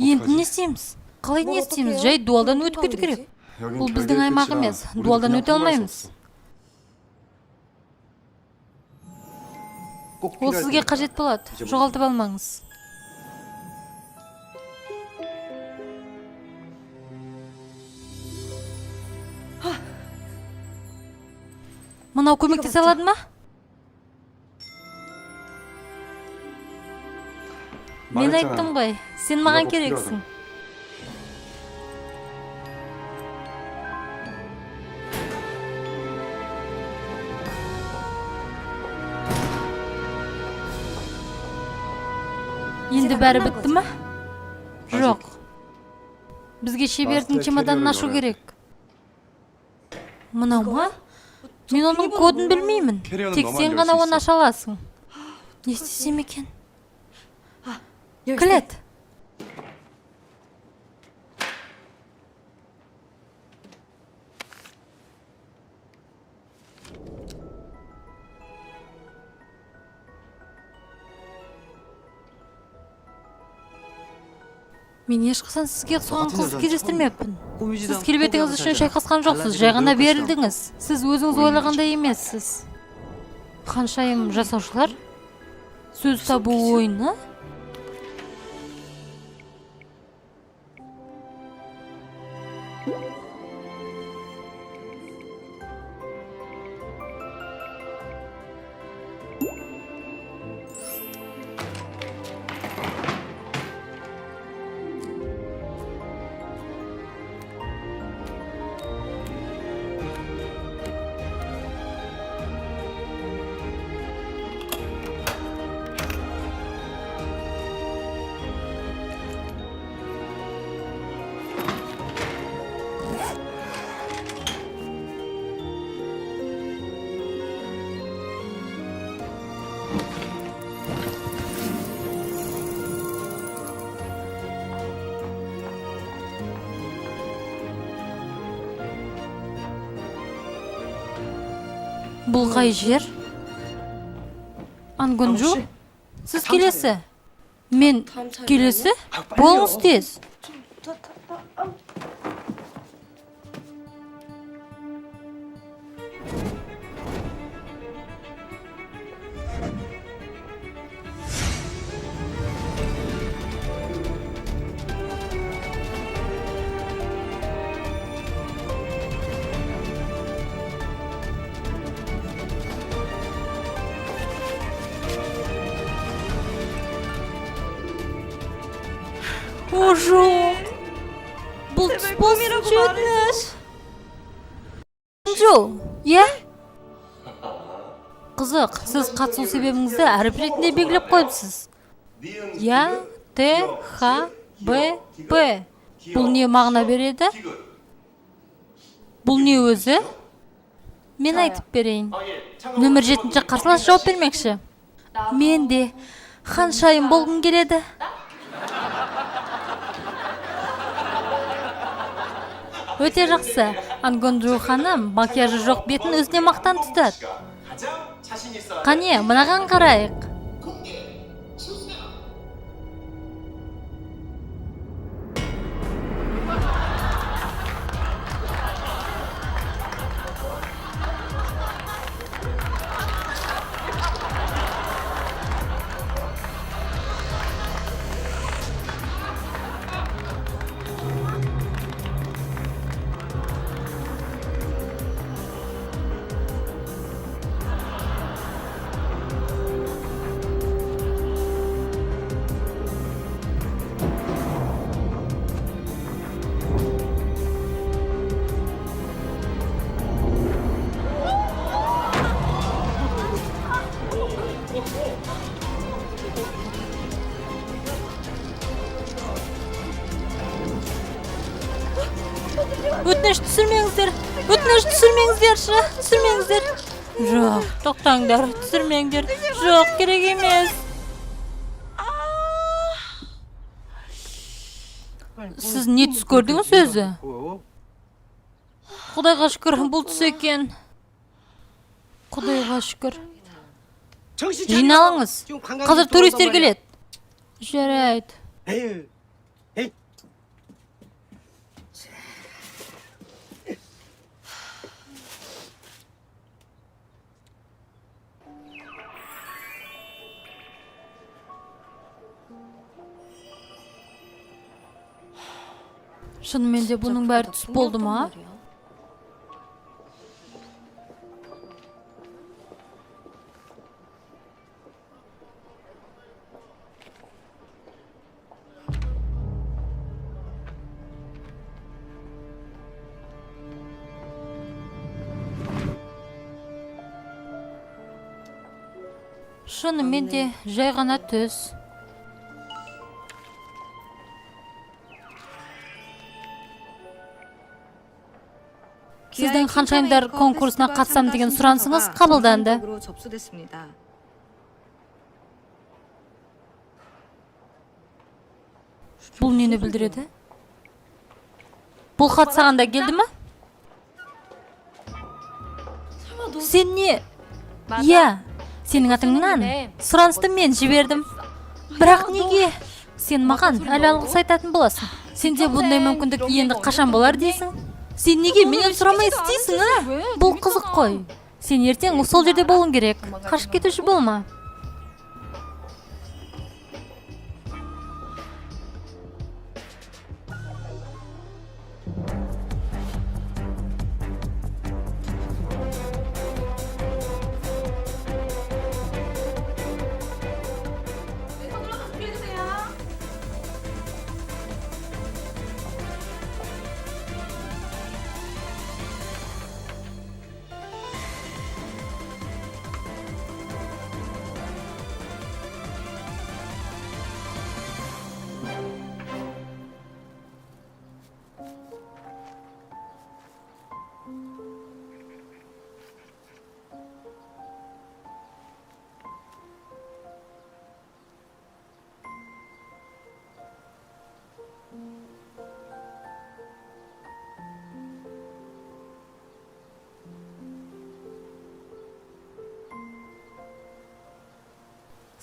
Енді не істейміз? Қалай не істейміз? Жай дуалдан өтіп кету керек. Бұл біздің аймақ емес. Дуалдан өте алмаймыз. Ол сізге қажет болады. Жоғалтып алмаңыз. Мынау көмектесе алады ма? Мен айттым ғой, сен маған керексің. Енді бәрі бітті ма? Жоқ. Бізге шебердің чемоданын ашу керек. Мынау ма? Мен оның кодын білмеймін. Тек сен ғана оны аша аласың. Не істесем екен? Кілет. Мен ешқашан сізге ұқсаған қызды кездестірмеппін. Сіз келбетіңіз үшін шайқасқан жоқсыз, жай ғана берілдіңіз. Сіз өзіңіз ойлағандай емессіз. Ханшайым жасаушылар сөз табу ойыны. Бұл қай жер? Ангонжу? Сіз келесі? Мен келесі? Болыңыз тез. О, жоқ. Бұл түс болсын өтініш. Джо, е? Қызық, сіз қатысу себебіңізді әріп ретінде белгілеп қойыпсыз. Я, Т, Х, Б, П. Бұл не мағына береді? Бұл не өзі? Мен айтып берейін. Нөмір 7-ші қарсылас жауап бермекші. Мен де ханшайым болғым келеді. Өте жақсы. Ангонжу ханым макияжы жоқ бетін өзіне мақтан тұтады. Қане, мынаған қарайық. Өтініш түсірмеңіздер. Өтініш түсірмеңіздерші. Түсірмеңіздер. Жоқ, тоқтаңдар. Түсірмеңдер. Жоқ, керек емес. Сіз не түс көрдіңіз өзі? Құдайға шүкір, бұл түс екен. Құдайға шүкір. Жиналыңыз. Қазір туристер келеді. Жарайды. Шынымен де бұның бәрі түс болды ма? Шынымен де жай ғана түс. Сіздің қаншайымдар конкурсына қатысам деген сұранысыңыз қабылданды. Бұл нені білдіреді? Бұл хат саған да келді ме? Сен не? Иә, сенің атыңнан сұранысты мен жібердім. Бірақ неге? Сен маған әлі алғыс айтатын боласың. Сенде бұндай мүмкіндік енді қашан болар дейсің? Сен неге менен сұрамай істейсің, а? Бұл қызық қой. Сен ертең сол жерде болуың керек. Қашып кетуші болма.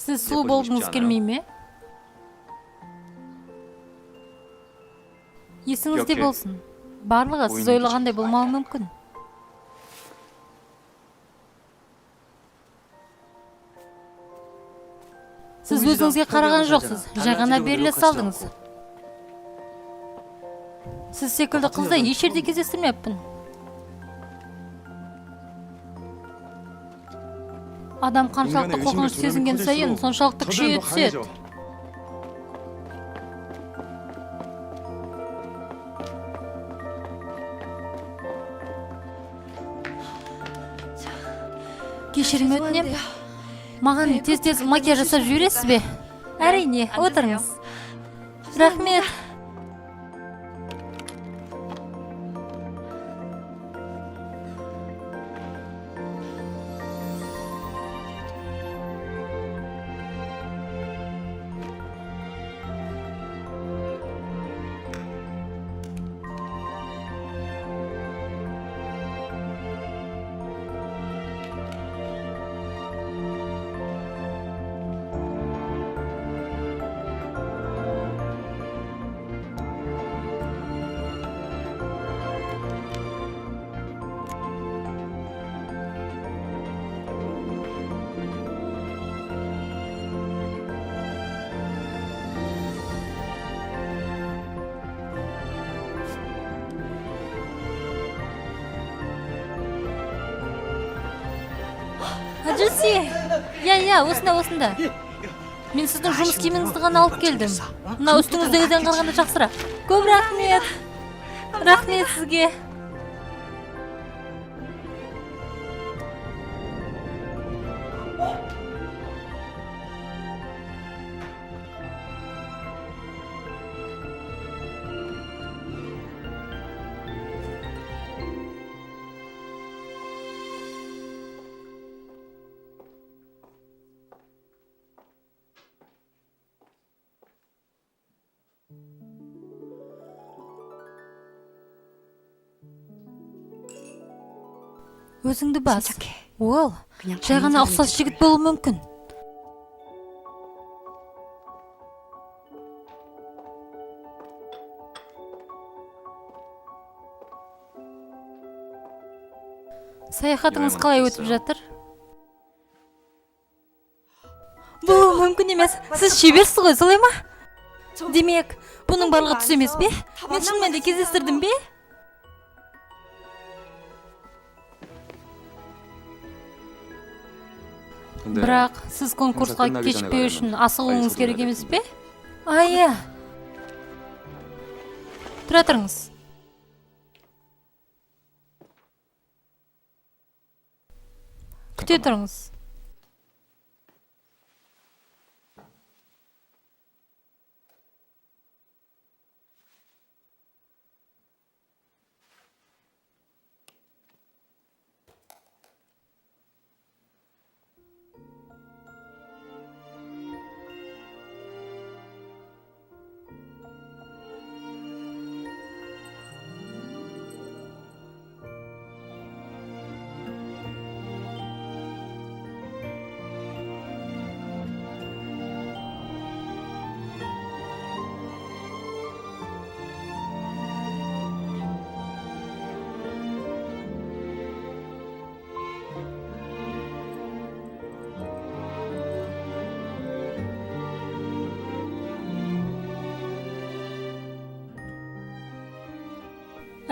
Сіз сұлу болғыңыз келмей ме? Есіңізде болсын. Барлығы сіз ойлағандай болмауы мүмкін. Сіз өзіңізге қараған жоқсыз, жай ғана беріле салдыңыз. Сіз секілді қызды еш жерде кездестірмеппін. Адам қаншалықты қорқыныш сезінген сайын соншалықты күшейе түседі. Кешірім өтінем. Маған тез-тез макияж жасап жібересіз бе? Әрине, отырыңыз. Рахмет. Аджуси, я, осында. Мен сіздің жұмыс киіміңізді ғана алып келдім. Мына үстіңіздегіден қарағанда жақсырақ. Көп рахмет. Рахмет сізге. Өзіңді бас. Ол, жай ғана ұқсас жігіт болуы мүмкін. Саяхатыңыз қалай өтіп жатыр? Бұл мүмкін емес. Сіз шеберсіз ғой, солай ма? Демек, бұның барлығы түс емес пе? Мен шынымен де кездестірдім бе? Бірақ сіз конкурсқа кешікпеу үшін асығуыңыз керек емес пе? Иә. Тұра тұрыңыз. Күте тұрыңыз.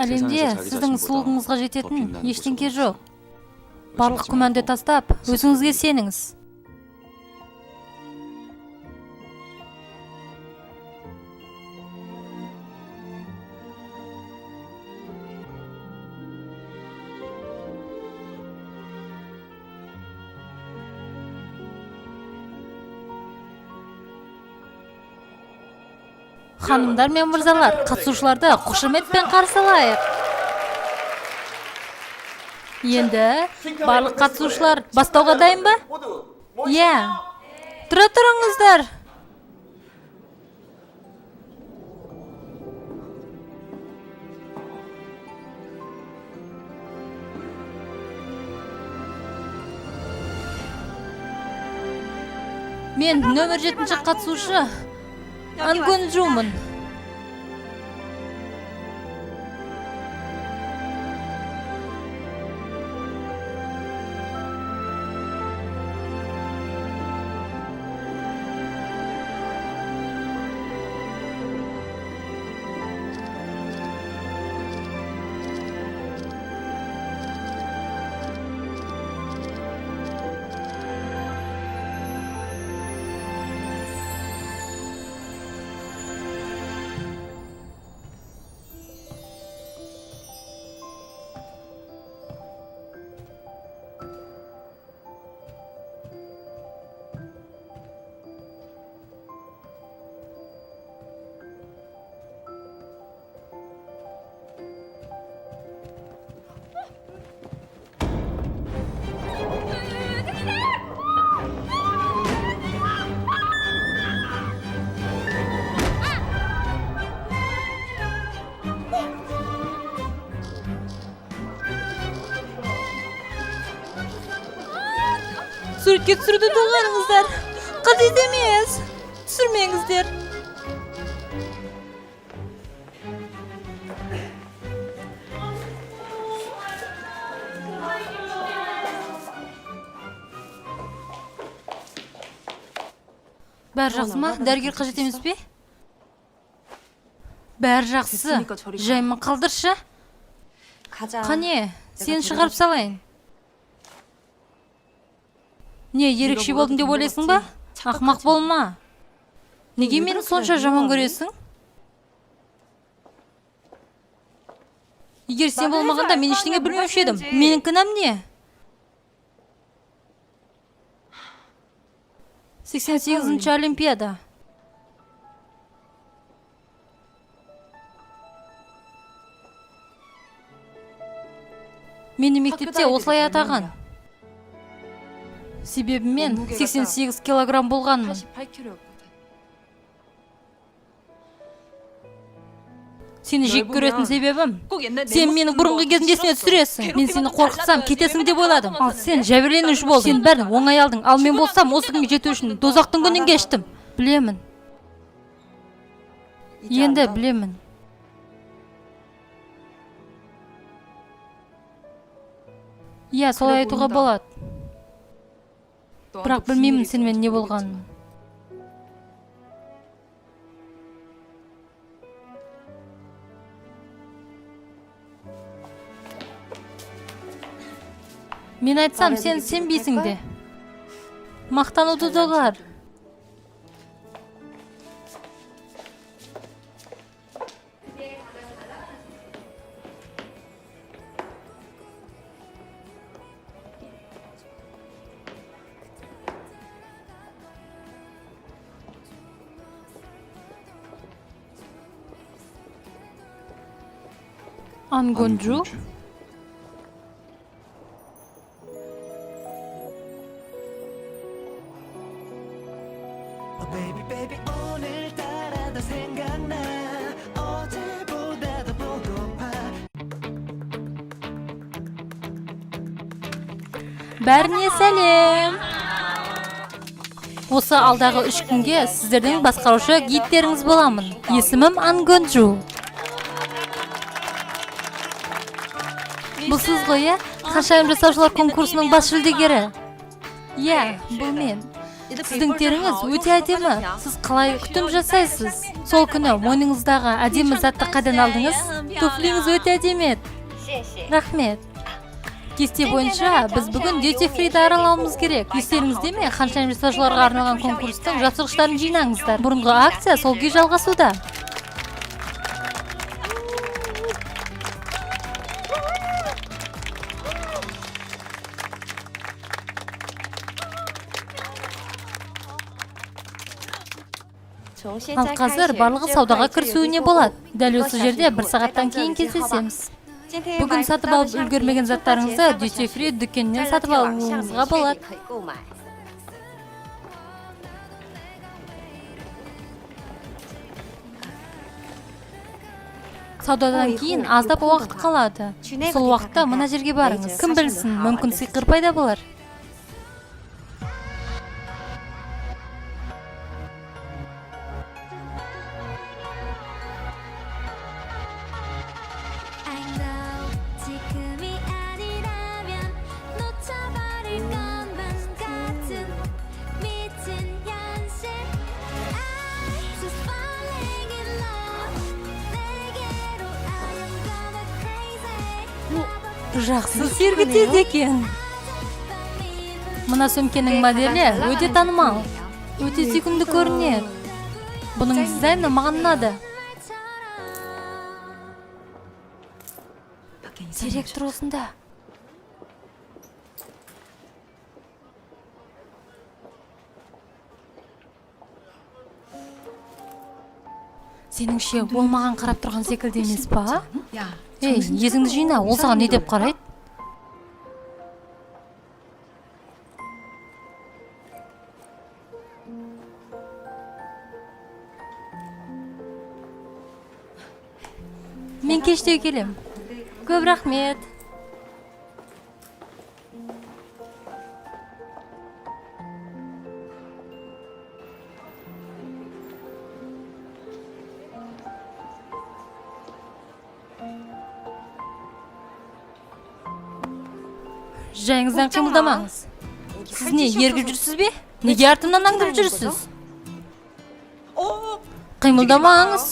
әлемде сіздің сұлулығыңызға жететін ештеңке жоқ. Барлық күмәнді тастап, өзіңізге сеніңіз. Ханымдар мен мырзалар, қатысушыларды қошеметпен қарсы алайық. Енді барлық қатысушылар бастауға дайын ба? Иә. Тұра тұрыңыздар. Мен нөмір 7-ші қатысушы Ангонджумын. Суретке түсіруді тоғаныңыздар. Қажет емес. Түсірмеңіздер. Бәрі жақсы ма? Дәрігер қажет емес пе? Бәрі жақсы. Жайма қалдыршы. Қане, сен шығарып салайын. Не, ерекше болдың деп ойлайсың ба? Ақмақ болма. Неге мені сонша жаман көресің? Егер сен болмағанда мен ештеңе білмеуші едім. Менің кінәм не? 88-ші Олимпиада. Мені мектепте осылай атаған. Себебі мен 88 килограмм болғанмын. Сені жек көретін себебім, сен мені бұрынғы кезімде есіне түсіресің. Мен сені қорқытсам, кетесің деп ойладым. Ал сен жәбірленуші болдың. Сен бәрін оңай алдың. Ал мен болсам, осы күнге жету үшін дозақтың күнін кештім. Білемін. Енді білемін. Иә, солай айтуға болады. Бірақ білмеймін сенімен не болғанын. Мен айтсам, сен сенбейсің де. Мақтануды доғар. Ангонджу? Бәріне сәлем. Осы алдағы 3 күнге сіздердің басқарушы гидтеріңіз боламын. Есімім Ангонджу. Бұл сіз ғой, иә? Ханшайым жасаушылар конкурсының бас жүлдегері. Иә, бұл мен. Сіздің теріңіз өте әдемі. Сіз қалай күтім жасайсыз? Сол күні мойныңыздағы әдемі затты қайдан алдыңыз? Туфлиңіз өте әдемі еді. Рахмет. Кесте бойынша біз бүгін Duty Free'ді аралауымыз керек. Естеріңізде ме? Ханшайым жасаушыларға арналған конкурстың жапсырғыштарын жинаңыздар. Бұрынғы акция сол күй жалғасуда. Ал қазір барлығы саудаға кірісуіне болады. Дәл осы жерде 1 сағаттан кейін кездесеміз. Бүгін сатып алып үлгермеген заттарыңызды Duty Free дүкенінен сатып алуыңызға болады. Саудадан кейін аздап уақыт қалады. Сол уақытта мына жерге барыңыз. Кім білсін, мүмкін сыйқыр пайда болар. Жақсы сергітеді екен. Мына сөмкенің моделі өте танымал. Өте сүйкімді көрінеді. Бұның дизайны маған ұнады. Директор осында. Сеніңше ол маған қарап тұрған секілді емес па? Ей, есіңді жина, ол саған не деп қарайды? Мен кештеу келем. Көп рахмет. Жайыңыздан қимылдамаңыз. Сіз не, ергіп жүрсіз бе? Неге артымнан аңдып жүрсіз? Қимылдамаңыз.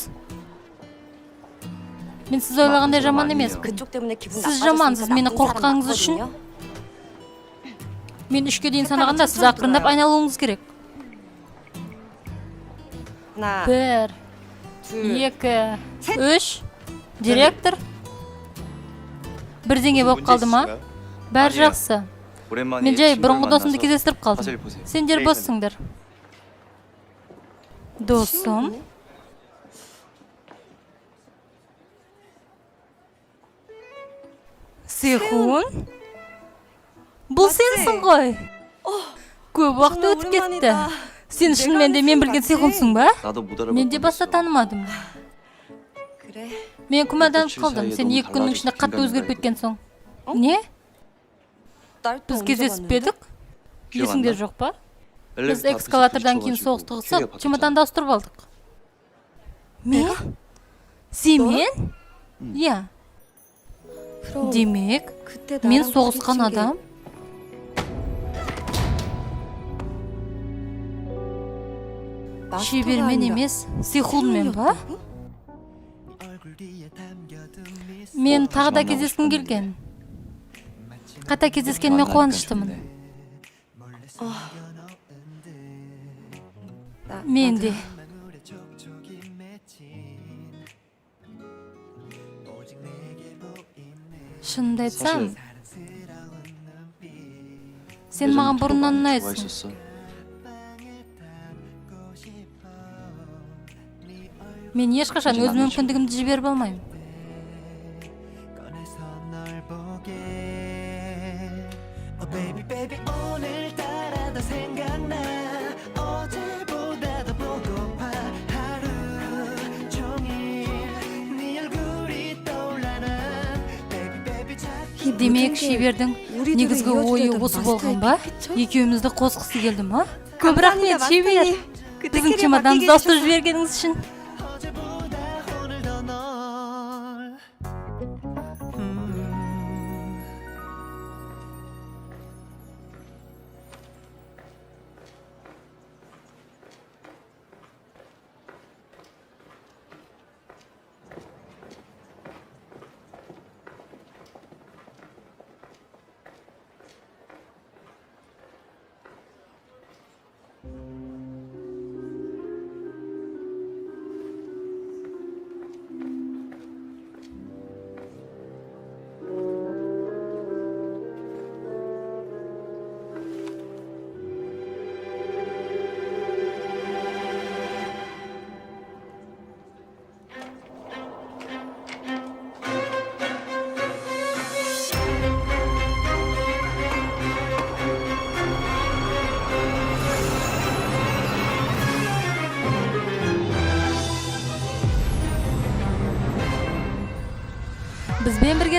Мен сіз ойлағандай жаман емеспін. Сіз жамансыз мені қорқытқаныңыз үшін. Мен 3-ке дейін санағанда сіз ақырындап айналуыңыз керек. 1, 2, 3. Директор. Бірдеңе болып қалды ма? Бәр жақсы. Мен жай бұрынғы досымды кездестіріп қалдым. Сендер боссыңдар. Досым? Сехун? Бұл сенсің ғой? Көп уақыт өтіп кетті. Сен шынымен де мен білген Сехунсың ба? Мен де баста танымадым. Мен күмәнданып қалдым. Сен 2 күннің ішінде қатты өзгеріп кеткен соң. Не? Біз кездесіп педік? Есіңде жоқ па? Біз экскаватордан кейін соғысты қысып, чемоданды ауыстырып алдық. Мен? Сен? Иә. Демек, мен соғысқан адам? Шебермен емес, Сехунмен ба? Мен тағы да кездескім келген. Қайта кездескеніме қуаныштымын. Мен де. Шынымды айтсам, сен маған бұрыннан ұнайсың. Мен ешқашан өз мүмкіндігімді жіберіп алмаймын. Демек, шебердің негізгі ойы осы болған ба? Екеумізді қосқысы келді ма? Көп рахмет, шебер. Біздің чемоданымызды ауыстырып жібергеніңіз үшін.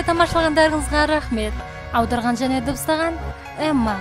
тамашалагандарыңызга рахмет. Аударган және дыбыстаган Эмма.